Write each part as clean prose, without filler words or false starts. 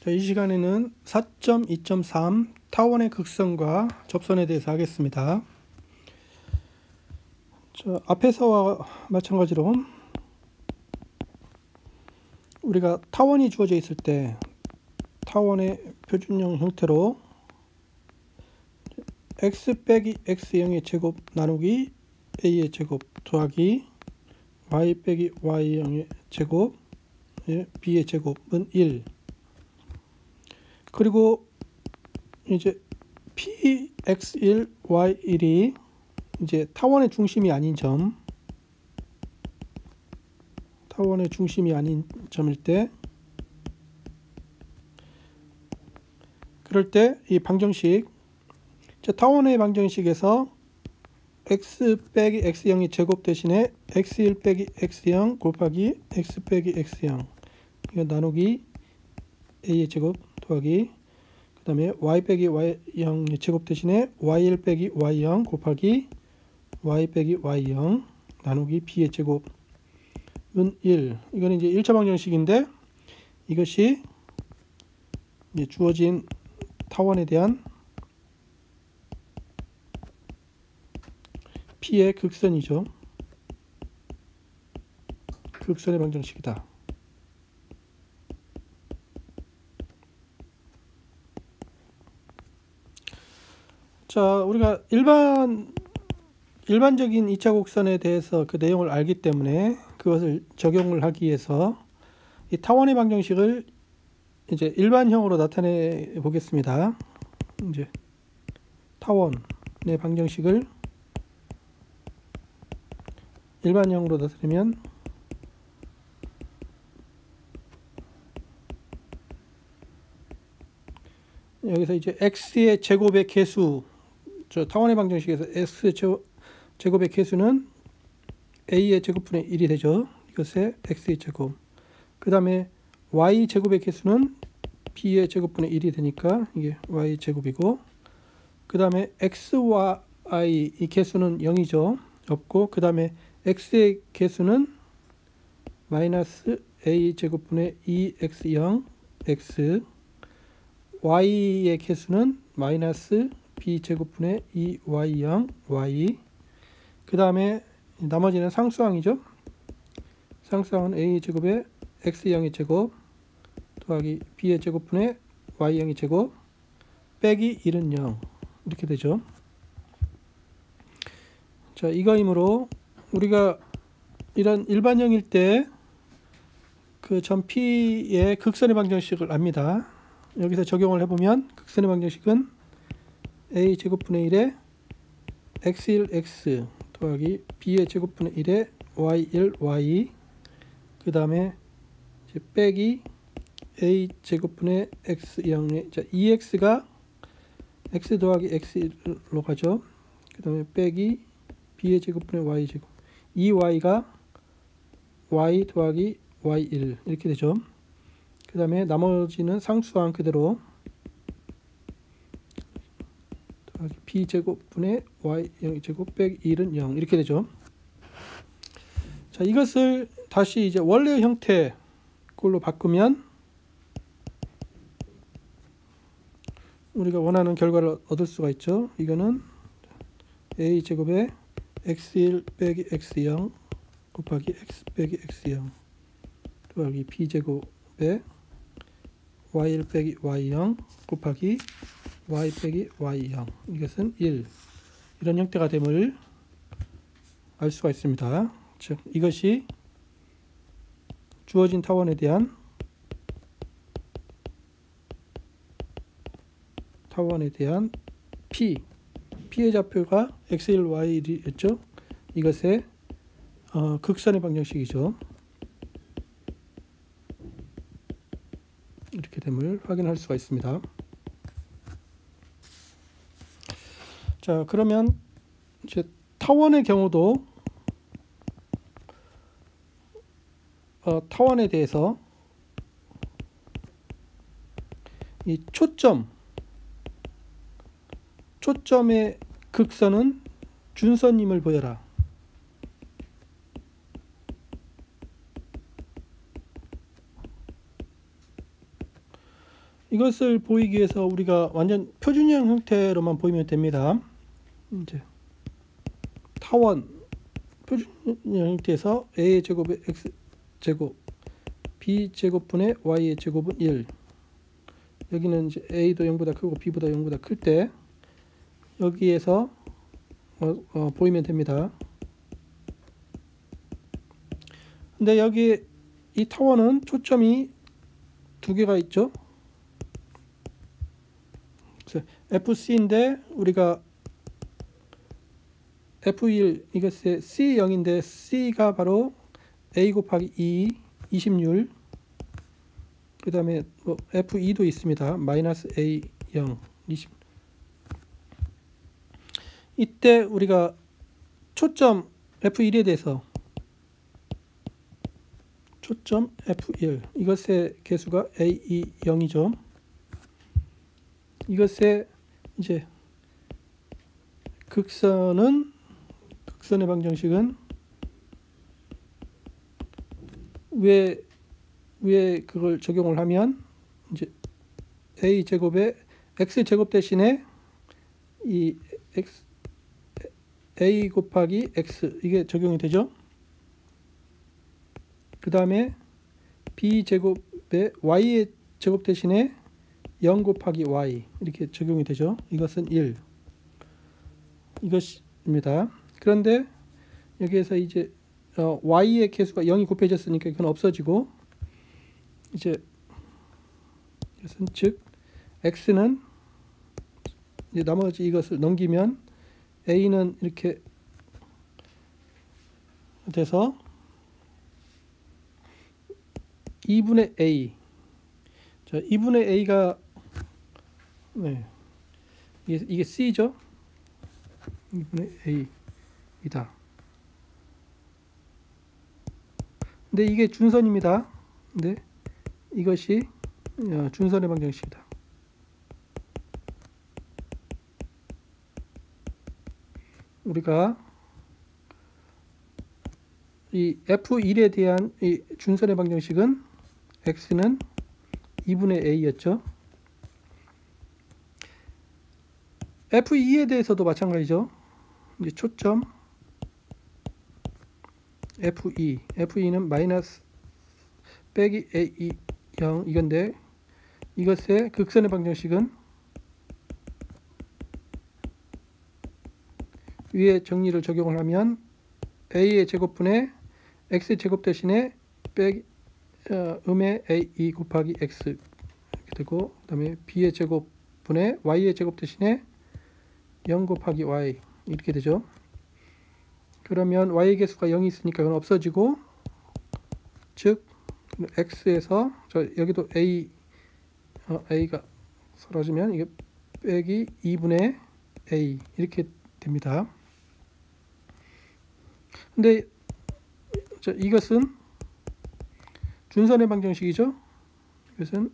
자, 이 시간에는 4.2.3 타원의 극선과 접선에 대해서 하겠습니다. 자, 앞에서와 마찬가지로 우리가 타원이 주어져 있을 때 타원의 표준형 형태로 x 빼기 x0의 제곱 나누기 a의 제곱 더하기 y 빼기 y0의 제곱 b의 제곱은 1. 그리고 이제 px1 y1이 이제 타원의 중심이 아닌 점, 타원의 중심이 아닌 점일 때, 그럴 때 이 방정식, 타원의 방정식에서 x 빼기 x0의 제곱 대신에 x1 빼기 x0 곱하기 x 빼기 x0 이거 나누기 a의 제곱 더하기 그 다음에 y 빼기 y0의 제곱 대신에 y1 빼기 y0 곱하기 y 빼기 y0 나누기 b의 제곱은 1. 이거는 이제 1차 방정식인데 이것이 이제 주어진 타원에 대한 P의 극선이죠. 극선의 방정식이다. 자, 우리가 일반적인 2차 곡선에 대해서 그 내용을 알기 때문에 그것을 적용을 하기 위해서 이 타원의 방정식을 이제 일반형으로 나타내 보겠습니다. 이제 타원의 방정식을 일반형으로 나타내면 여기서 이제 x의 제곱의 개수, 저 타원의 방정식에서 x의 제곱의 개수는 a의 제곱분의 1이 되죠. 이것의 x의 제곱. 그 다음에 y 제곱의 개수는 b의 제곱분의 1이 되니까 이게 y 제곱이고, 그 다음에 xy 이 개수는 0이죠. 없고, 그 다음에 x의 개수는 마이너스 a 제곱분의 2x0 x, y의 개수는 마이너스 b 제곱분의 2y0 y, 그 다음에 나머지는 상수항이죠. 상수항은 a 제곱에 x0의 제곱 더하기 b의 제곱분의 y0의 제곱 빼기 1은 0 이렇게 되죠. 자, 이거이므로 우리가 이런 일반형일 때 그 점 P의 극선의 방정식을 압니다. 여기서 적용을 해보면 극선의 방정식은 a 제곱분의 1에 x1 x 더하기 b의 제곱분의 1에 y1 y, 그 다음에 빼기 a 제곱분의 x0의 2x가 x 더하기 x로 가죠. 그 다음에 빼기 b의 제곱분의 y 제곱, 2y가 y 더하기 y1 이렇게 되죠. 그 다음에 나머지는 상수항 그대로 더하기 b 제곱분의 y0 제곱 빼기 1은 0 이렇게 되죠. 자, 이것을 다시 이제 원래 형태 걸로 바꾸면 우리가 원하는 결과를 얻을 수가 있죠. 이거는 a 제곱에 x1 빼기 x0 곱하기 x 빼기 x0 더하기 b 제곱에 y1 빼기 y0 곱하기 y 빼기 y0 이것은 1 이런 형태가 됨을 알 수가 있습니다. 즉 이것이 주어진 타원에 대한 P의 좌표가 x1, y1이었죠. 이것의 극선의 방정식이죠. 이렇게 됨을 확인할 수가 있습니다. 자, 그러면 이제 타원의 경우도 타원에 대해서 이 초점의 극선은 준선임을 보여라. 이것을 보이기 위해서 우리가 완전 표준형 형태로만 보이면 됩니다. 이제 타원 표준형 형태에서 a의 제곱에 x 제곱 b 제곱분의 y의 제곱은 1. 여기는 이제 a도 0보다 크고 b보다 0보다 클 때 여기에서 보이면 됩니다. 근데 여기 이 타원은 초점이 두 개가 있죠. 그래서 FC인데 우리가 F1 이것의 C0인데 C가 바로 A 곱하기 2 20율, 그 다음에 F2도 있습니다. 마이너스 A0 20. 이때 우리가 초점 F1에 대해서 초점 F1 이것의 개수가 A2 0이죠. 이것의 이제 극선의 방정식은 위에 그걸 적용을 하면 이제 a 제곱에 x 제곱 대신에 이 x a 곱하기 x 이게 적용이 되죠. 그 다음에 b 제곱에 y의 제곱 대신에 0 곱하기 y 이렇게 적용이 되죠. 이것은 1 이것입니다. 그런데 여기에서 이제 y의 개수가 0이 곱해졌으니까 이건 없어지고 이제 이것은 즉 x는 이제 나머지 이것을 넘기면 a는 이렇게 돼서 2분의 a. 자, 2분의 a가 이게 c죠. 2분의 a이다. 근데 이게 준선입니다. 근데 이것이 준선의 방정식이다. 우리가 이 F1에 대한 이 준선의 방정식은 x는 2분의 a였죠. F2에 대해서도 마찬가지죠. 이제 초점 F2는 마이너스 빼기 A2 0 이건데 이것의 극선의 방정식은 위에 정리를 적용을 하면 a의 제곱분의 x 제곱 대신에 빼기 음의 a2 곱하기 x 이렇게 되고, 그 다음에 b의 제곱분의 y의 제곱 대신에 0 곱하기 y 이렇게 되죠. 그러면 y의 개수가 0이 있으니까 그건 없어지고, 즉 x에서 여기도 a가 사라지면 이게 빼기 2분의 a 이렇게 됩니다. 근데 이것은 준선의 방정식이죠. 이것은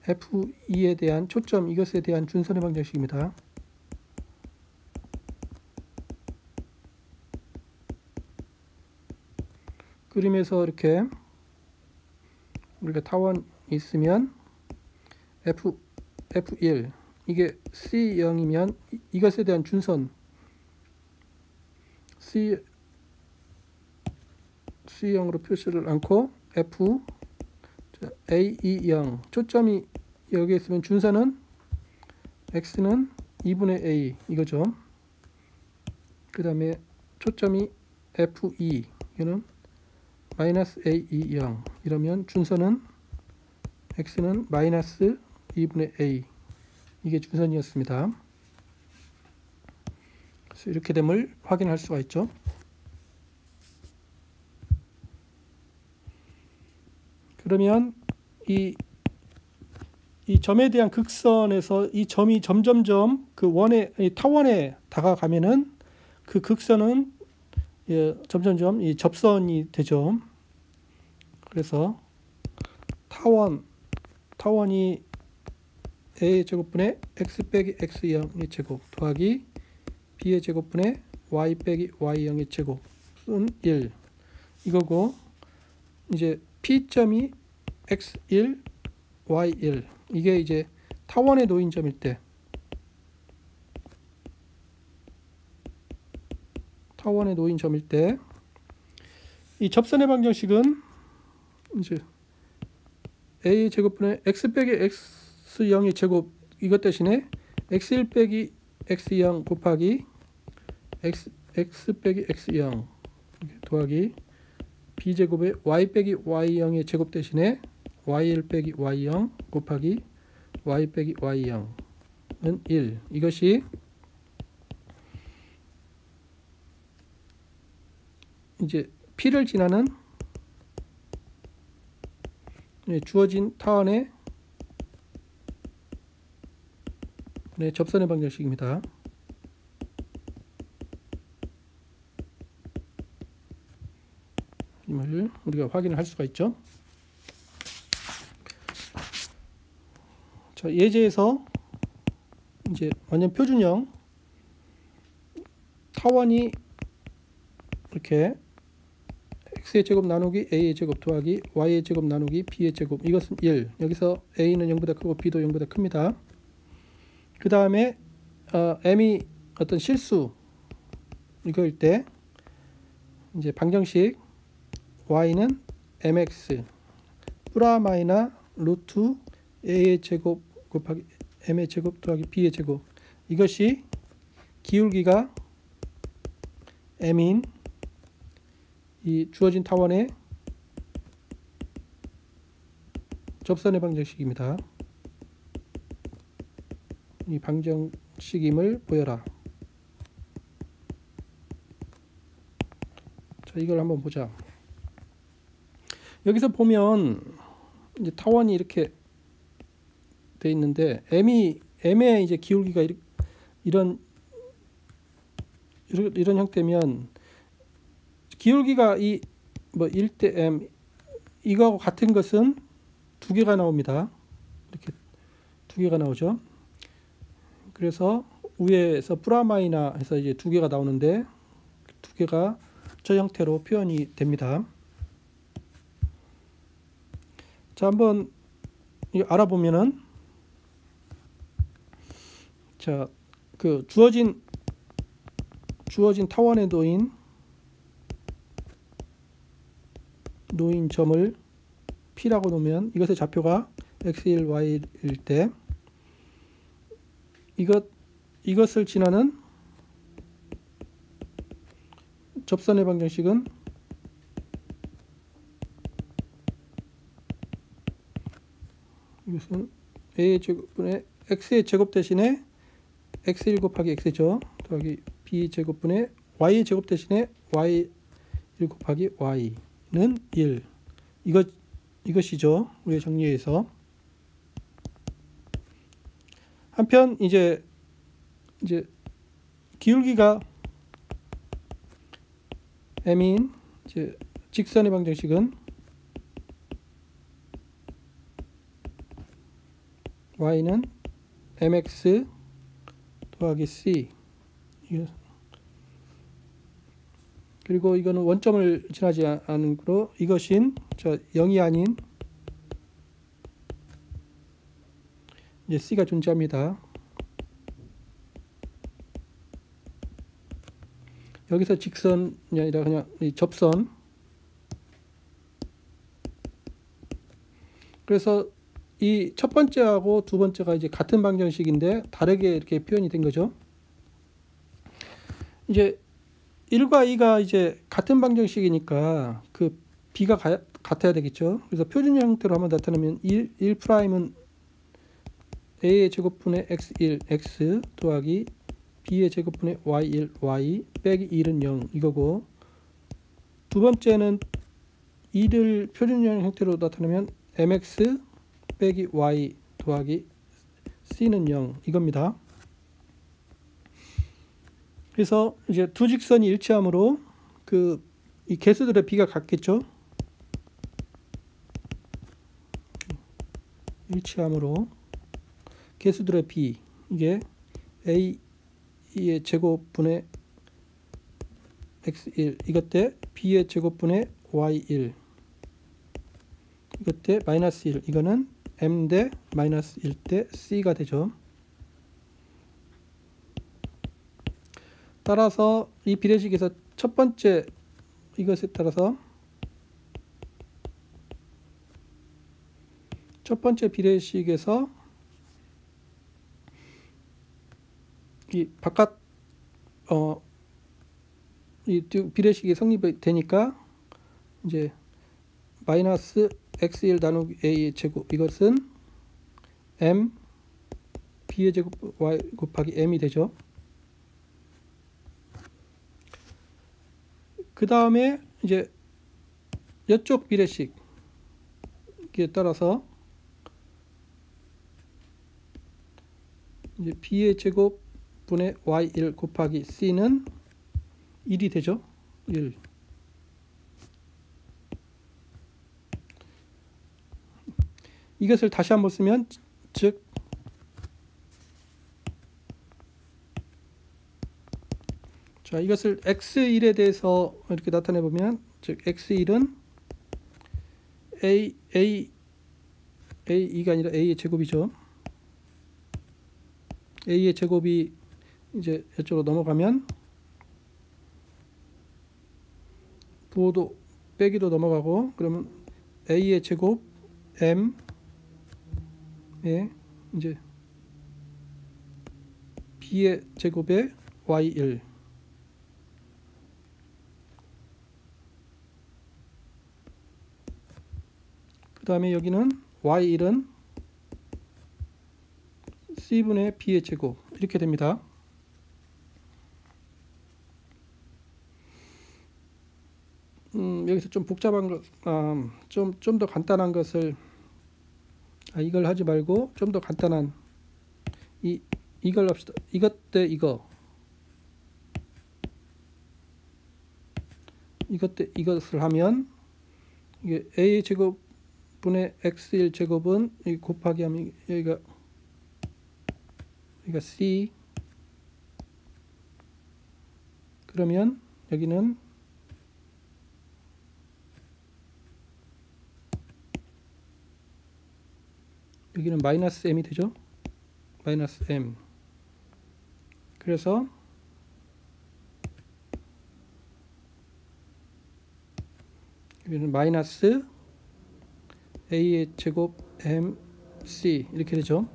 F2에 대한 초점 이것에 대한 준선의 방정식입니다. 그림에서 이렇게 우리가 타원이 있으면 F1 이게 C0이면 이것에 대한 준선 C0으로 표시를 않고 F A20 초점이 여기에 있으면 준선은 X는 2분의 A 이거죠. 그 다음에 초점이 F2 이거는 마이너스 A20 이러면 준선은 X는 마이너스 2분의 A 이게 준선이었습니다. 그래서 이렇게 됨을 확인할 수가 있죠. 그러면 이 점에 대한 극선에서 이 점이 점점점 그 타원에 다가가면은 그 극선은 점점점 이 접선이 되죠. 그래서 타원이 a의 제곱분의 x 빼기 x0의 제곱 더하기 b의 제곱분의 y 빼기 y0의 제곱은 1 이거고, 이제 P점이 x1, y1 이게 이제 타원에 놓인 점일 때 이 접선의 방정식은 이제 a 제곱분의 x 빼기 x0의 제곱 이것 대신에 x1 빼기 x0 곱하기 x 빼기 x0 더하기 b제곱의 y 빼기 y0의 제곱 대신에 y1 빼기 y0 곱하기 y 빼기 y0은 1. 이것이 이제 P를 지나는 주어진 타원의 접선의 방정식입니다. 임을 우리가 확인을 할 수가 있죠. 자, 예제에서 이제 완전 표준형 타원이 이렇게 x의 제곱 나누기 a의 제곱 더하기 y의 제곱 나누기 b의 제곱 이것은 1. 여기서 a는 0보다 크고 b도 0보다 큽니다. 그 다음에 m이 어떤 실수 이거일 때 이제 방정식 y는 mx 플라마이나 루트 a의 제곱 곱하기 m의 제곱 더하기 b의 제곱 이것이 기울기가 m인 이 주어진 타원의 접선의 방정식입니다. 이 방정식임을 보여라. 자, 이걸 한번 보자. 여기서 보면 이제 타원이 이렇게 돼 있는데 m의 이제 기울기가 이런 형태면 기울기가 이 뭐 1대 m 이거하고 같은 것은 두 개가 나옵니다. 이렇게 두 개가 나오죠. 그래서 위에서 프라마이나 해서 이제 두 개가 나오는데 두 개가 저 형태로 표현이 됩니다. 자, 한번 알아보면은 자, 그 주어진 타원에 놓인 점을 P라고 놓으면 이것의 좌표가 x1, y일 때 이것을 지나는 접선의 방정식은 이것은 a의 제곱분의 x의 제곱 대신에 x1 곱하기 x죠. 더하기 b 제곱분의 y의 제곱 대신에 y1 곱하기 y는 1. 이것이죠. 우리의 정리에서. 한편 이제 기울기가 m인 이제 직선의 방정식은 y는 mx 더하기 c 그리고 이거는 원점을 지나지 않은 거로 이것인 0이 아닌 이제 c가 존재합니다. 여기서 직선이 아니라 그냥 이 접선. 그래서 이 첫 번째하고 두 번째가 이제 같은 방정식인데 다르게 이렇게 표현이 된 거죠. 이제 1과 2가 이제 같은 방정식이니까 그 b가 같아야 되겠죠. 그래서 표준 형태로 한번 나타내면 1'은 a의 제곱분의 x1 x 더하기 b의 제곱분의 y1 y 빼기 1은 0 이거고, 두 번째는 2를 표준형 형태로 나타내면 mx 빼기 y 더하기 c는 0 이겁니다. 그래서 이제 두 직선이 일치함으로 이 개수들의 비가 같겠죠. 일치함으로 개수들의 비 이게 a의 제곱분의 x1 이것 때 b의 제곱분의 y1 이것 때 마이너스 1 이거는 m 대 마이너스 1 대 c가 되죠. 따라서 이 비례식에서 첫 번째 이것에 따라서 첫 번째 비례식에서 이 바깥 이 비례식이 성립이 되니까 이제 마이너스 x1 나누기 a의 제곱, 이것은 m b의 제곱 y 곱하기 m이 되죠. 그 다음에 이제 이쪽 비례식에 따라서 이제 b의 제곱 분의 y1 곱하기 c는 1이 되죠. 1. 이것을 다시 한번 쓰면, 즉 자, 이것을 x1에 대해서 이렇게 나타내 보면, 즉 x1은 a가 아니라 a의 제곱이죠. a의 제곱이 이제 이쪽으로 넘어가면 부호도 빼기도 넘어가고, 그러면 a의 제곱 m에 이제 b의 제곱에 y1, 그 다음에 여기는 y1은 c분의 b의 제곱, 이렇게 됩니다. 여기서 좀 복잡한 것, 좀 더 간단한 것을, 이걸 하지 말고 좀 더 간단한 이걸 합시다. 이것 대 이거, 이것 대 이것을 하면 이게 a 제곱 분의 x1 제곱은 여기 곱하기 하면 여기가 c, 그러면 여기는 마이너스 m이 되죠. 마이너스 m. 그래서 여기는 마이너스 a의 제곱 mc, 이렇게 되죠.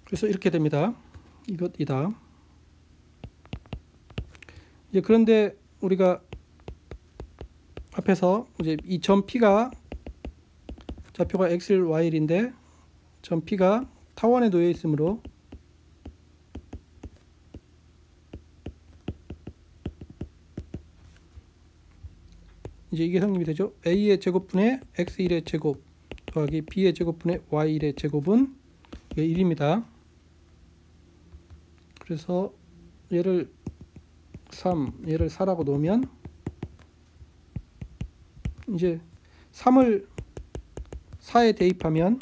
그래서 이렇게 됩니다. 이것이다. 이제 그런데 우리가 앞에서 이제 이 점 P가 좌표가 x1, y1인데 점 P가 타원에 놓여 있으므로 이제 이게 성립이 되죠. a의 제곱분의 x1의 제곱 더하기 b의 제곱분의 y1의 제곱은 1입니다. 그래서 얘를 3, 얘를 4라고 놓으면 이제 3을 4에 대입하면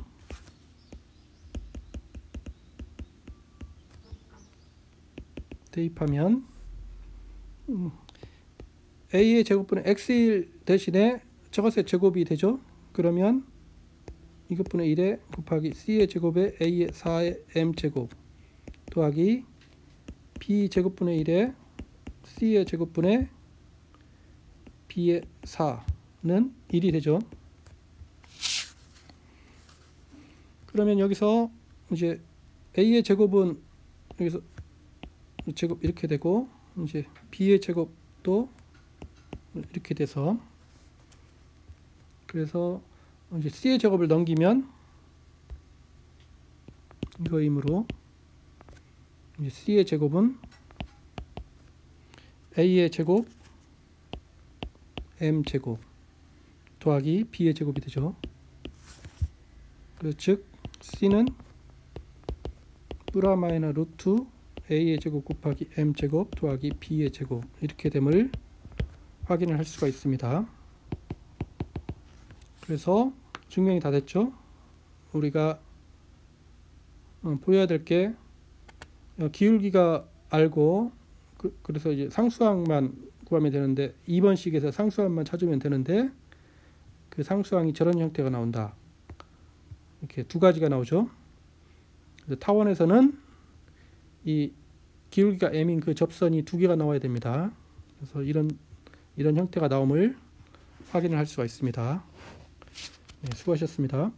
a의 제곱분의 x1 대신에 저것의 제곱이 되죠. 그러면 이것분의 1에 곱하기 c의 제곱에 a의 4의 m제곱 더하기 b 제곱분의 1에 c의 제곱분의 b의 4는 1이 되죠. 그러면 여기서 이제 a의 제곱은 여기서 제곱 이렇게 되고, 이제 b의 제곱도 이렇게 돼서, 그래서 이제 c의 제곱을 넘기면 이거이므로 이제 c의 제곱은 a의 제곱 m 제곱 더하기 b의 제곱이 되죠. 즉 c는 플러스 루트 a의 제곱 곱하기 m 제곱 더하기 b의 제곱, 이렇게 됨을 확인을 할 수가 있습니다. 그래서 증명이 다 됐죠. 우리가 보여야 될 게 기울기가 알고 그래서 이제 상수항만 구하면 되는데 2번 식에서 상수항만 찾으면 되는데 그 상수항이 저런 형태가 나온다. 이렇게 두 가지가 나오죠. 그래서 타원에서는 이 기울기가 m인 그 접선이 두 개가 나와야 됩니다. 그래서 이런 형태가 나옴을 확인을 할 수가 있습니다. 네, 수고하셨습니다.